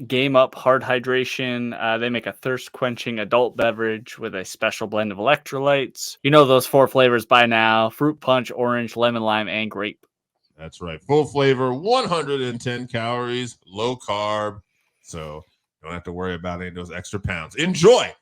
Game Up Hard Hydration. They make a thirst-quenching adult beverage with a special blend of electrolytes. You know those 4 flavors by now: fruit punch, orange, lemon, lime, and grape. That's right. Full flavor, 110 calories, low carb. So don't have to worry about any of those extra pounds. Enjoy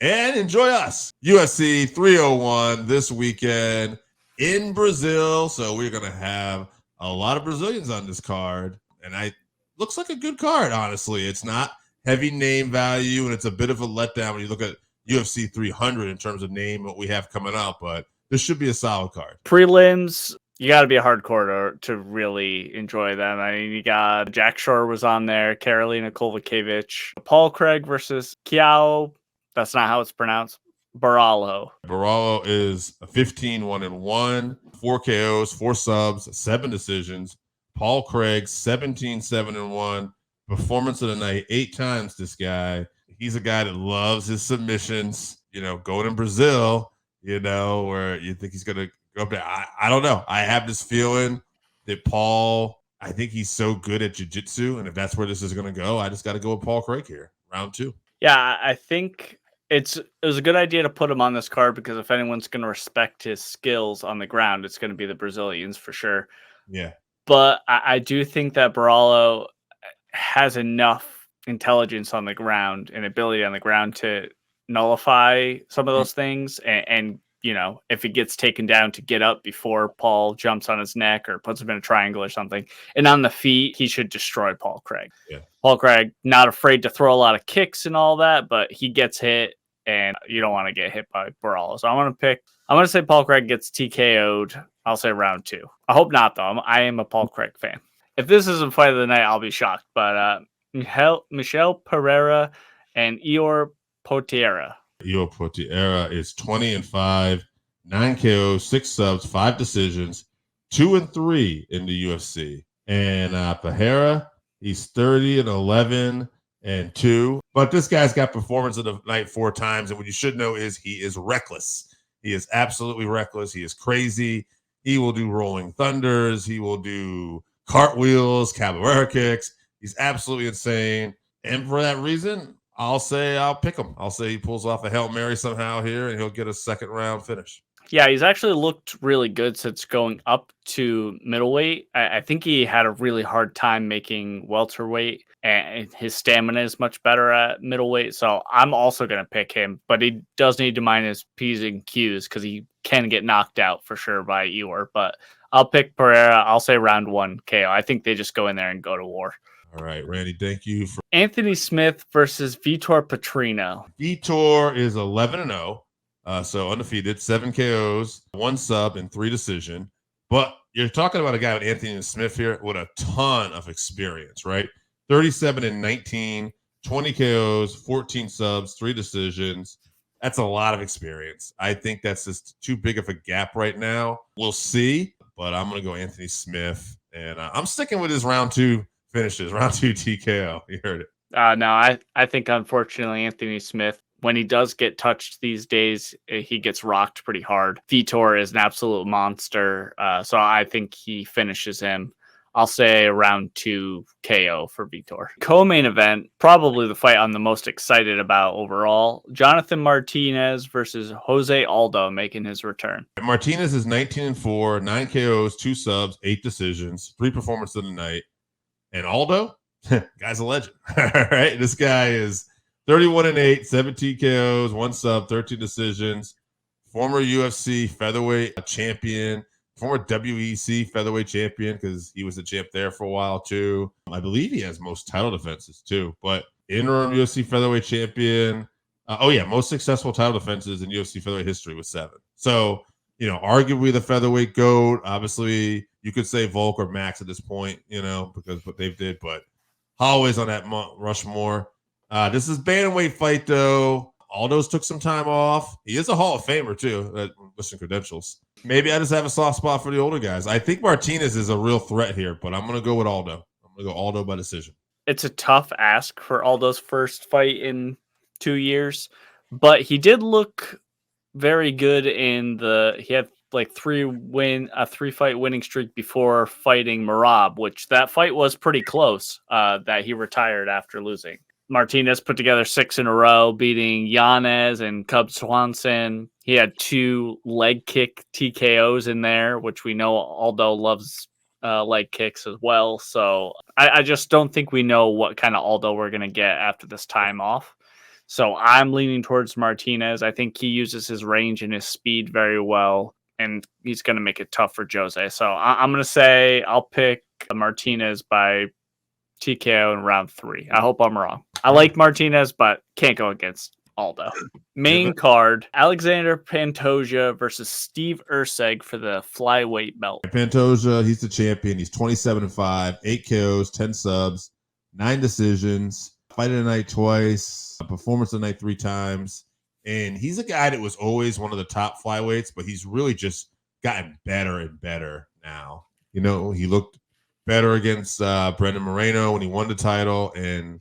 us. UFC 301 this weekend in Brazil. So we're going to have a lot of Brazilians on this card. And looks like a good card, honestly. It's not heavy name value, and it's a bit of a letdown when you look at UFC 300 in terms of name, what we have coming up. But this should be a solid card. Prelims, you got to be a hardcore to really enjoy them. I mean, you got Jack Shore was on there, Karolina Kowalkiewicz, Paul Craig versus Caio. That's not how it's pronounced. Borralha. Borralha is a 15-1-1, 4 KOs, 4 subs, 7 decisions. Paul Craig, 17-7-1. Performance of the night 8 times. This guy, he's a guy that loves his submissions. Going in Brazil, where you think he's going to go up there. I don't know. I have this feeling that Paul, I think he's so good at jiu-jitsu, and if that's where this is going to go, I just got to go with Paul Craig here, round 2. Yeah, I think it was a good idea to put him on this card because if anyone's going to respect his skills on the ground, it's going to be the Brazilians for sure. Yeah. But I do think that Borralha has enough intelligence on the ground and ability on the ground to nullify some of those things. And if he gets taken down, to get up before Paul jumps on his neck or puts him in a triangle or something. And on the feet, he should destroy Paul Craig. Yeah. Paul Craig, not afraid to throw a lot of kicks and all that, but he gets hit, and you don't want to get hit by Borralha. So I'm going to say Paul Craig gets TKO'd. I'll say round 2. I hope not, though. I am a Paul Craig fan. If this isn't fight of the night, I'll be shocked. But Michel Perreira and Ihor Poteiria. Ihor Poteiria is 20-5, 9 KOs, 6 subs, 5 decisions, 2-3 in the UFC. And Pereira, he's 30-11 and 2. But this guy's got performance of the night 4 times. And what you should know is he is reckless. He is absolutely reckless. He is crazy. He will do rolling thunders. He will do cartwheels, capoeira kicks. He's absolutely insane. And for that reason, I'll pick him. I'll say he pulls off a Hail Mary somehow here, and he'll get a second round finish. Yeah, he's actually looked really good since going up to middleweight. I think he had a really hard time making welterweight, and his stamina is much better at middleweight. So I'm also going to pick him, but he does need to mind his P's and Q's because he can get knocked out for sure by Ihor. But I'll pick Pereira. I'll say round 1 KO. I think they just go in there and go to war. All right, Randy, thank you. Anthony Smith versus Vitor Petrino. Vitor is 11-0. So undefeated, 7 KOs, 1 sub, and 3 decision. But you're talking about a guy with Anthony Smith here with a ton of experience, right? 37-19, 20 KOs, 14 subs, 3 decisions. That's a lot of experience. I think that's just too big of a gap right now. We'll see, but I'm going to go Anthony Smith. And I'm sticking with his round 2 finishes, round 2 TKO. You heard it. No, I think, unfortunately, Anthony Smith, when he does get touched these days, he gets rocked pretty hard. Vitor is an absolute monster, so I think he finishes him. I'll say round 2 KO for Vitor. Co-main event, probably the fight I'm the most excited about overall. Jonathan Martinez versus Jose Aldo making his return. Martinez is 19-4, 9 KOs, 2 subs, 8 decisions, 3 performances of the night. And Aldo, guy's a legend. All right, this guy is 31-8, 17 KOs, 1 sub, 13 decisions. Former UFC featherweight champion, former WEC featherweight champion because he was the champ there for a while too. I believe he has most title defenses too. But interim UFC featherweight champion. Most successful title defenses in UFC featherweight history was 7. So, arguably the featherweight GOAT. Obviously, you could say Volk or Max at this point, because what they did. But Holloway's on that Rushmore. This is bantamweight fight, though. Aldo's took some time off. He is a Hall of Famer, too, listing credentials. Maybe I just have a soft spot for the older guys. I think Martinez is a real threat here, but I'm going to go with Aldo. I'm going to go Aldo by decision. It's a tough ask for Aldo's first fight in 2 years, but he did look very good he had like 3-fight winning streak before fighting Merab, which that fight was pretty close, that he retired after losing. Martinez put together 6 in a row, beating Yanez and Cub Swanson. He had 2 leg kick TKOs in there, which we know Aldo loves leg kicks as well. So I just don't think we know what kind of Aldo we're going to get after this time off. So I'm leaning towards Martinez. I think he uses his range and his speed very well, and he's going to make it tough for Jose. So I'm going to say I'll pick Martinez by TKO in round 3. I hope I'm wrong. I like Martinez, but can't go against Aldo. Main card, Alexandre Pantoja versus Steve Erceg for the flyweight belt. Pantoja, he's the champion. He's 27-5, 8 KOs, 10 subs, 9 decisions, fight of the night twice, performance of the night 3 times. And he's a guy that was always one of the top flyweights, but he's really just gotten better and better now. You know, he looked better against Brendan Moreno when he won the title, and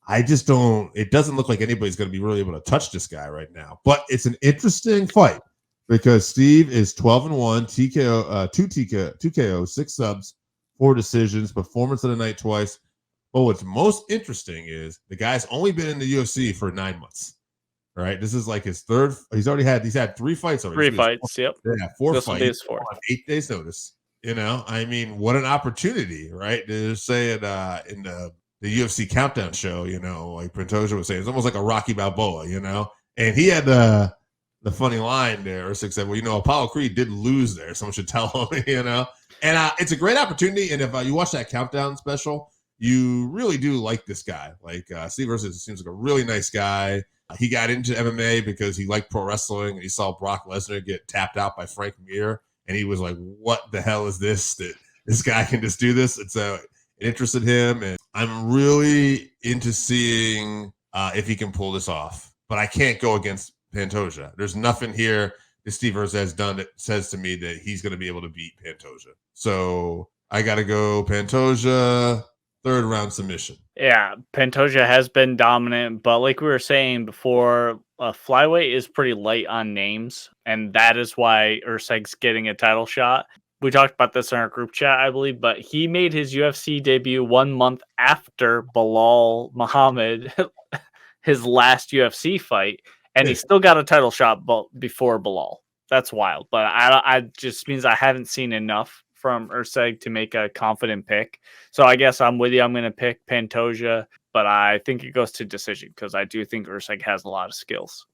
I just don't. It doesn't look like anybody's going to be really able to touch this guy right now. But it's an interesting fight because Steve is 12-1, TKO, 2 KO, 6 subs, 4 decisions, performance of the night twice. But what's most interesting is the guy's only been in the UFC for 9 months. All right, this is like his 3rd. He's had 3 fights already. 3 fights. Yep. Yeah, 4 this fights. 4. 8 days notice. You know, I mean, what an opportunity, right? They're saying in the UFC countdown show, you know, like Pantoja was saying, it's almost like a Rocky Balboa, you know? And he had the funny line there, Erceg said, well, you know, Apollo Creed did lose there. Someone should tell him, you know? And it's a great opportunity. And if you watch that countdown special, you really do like this guy. Like Steve Erceg seems like a really nice guy. He got into MMA because he liked pro wrestling and he saw Brock Lesnar get tapped out by Frank Mir. And he was like, what the hell is this? That this guy can just do this? And so it interested him. And I'm really into seeing if he can pull this off. But I can't go against Pantoja. There's nothing here that Steve Erceg has done that says to me that he's going to be able to beat Pantoja. So I got to go Pantoja, 3rd round submission. Yeah, Pantoja has been dominant, but like we were saying before, flyweight is pretty light on names, and that is why Erceg's getting a title shot. We talked about this in our group chat, I believe, but he made his UFC debut 1 month after Bilal Muhammad, his last UFC fight, and he still got a title shot before Bilal. That's wild, but I just means I haven't seen enough from Erceg to make a confident pick. So I guess I'm with you. I'm going to pick Pantoja, but I think it goes to decision because I do think Erceg has a lot of skills.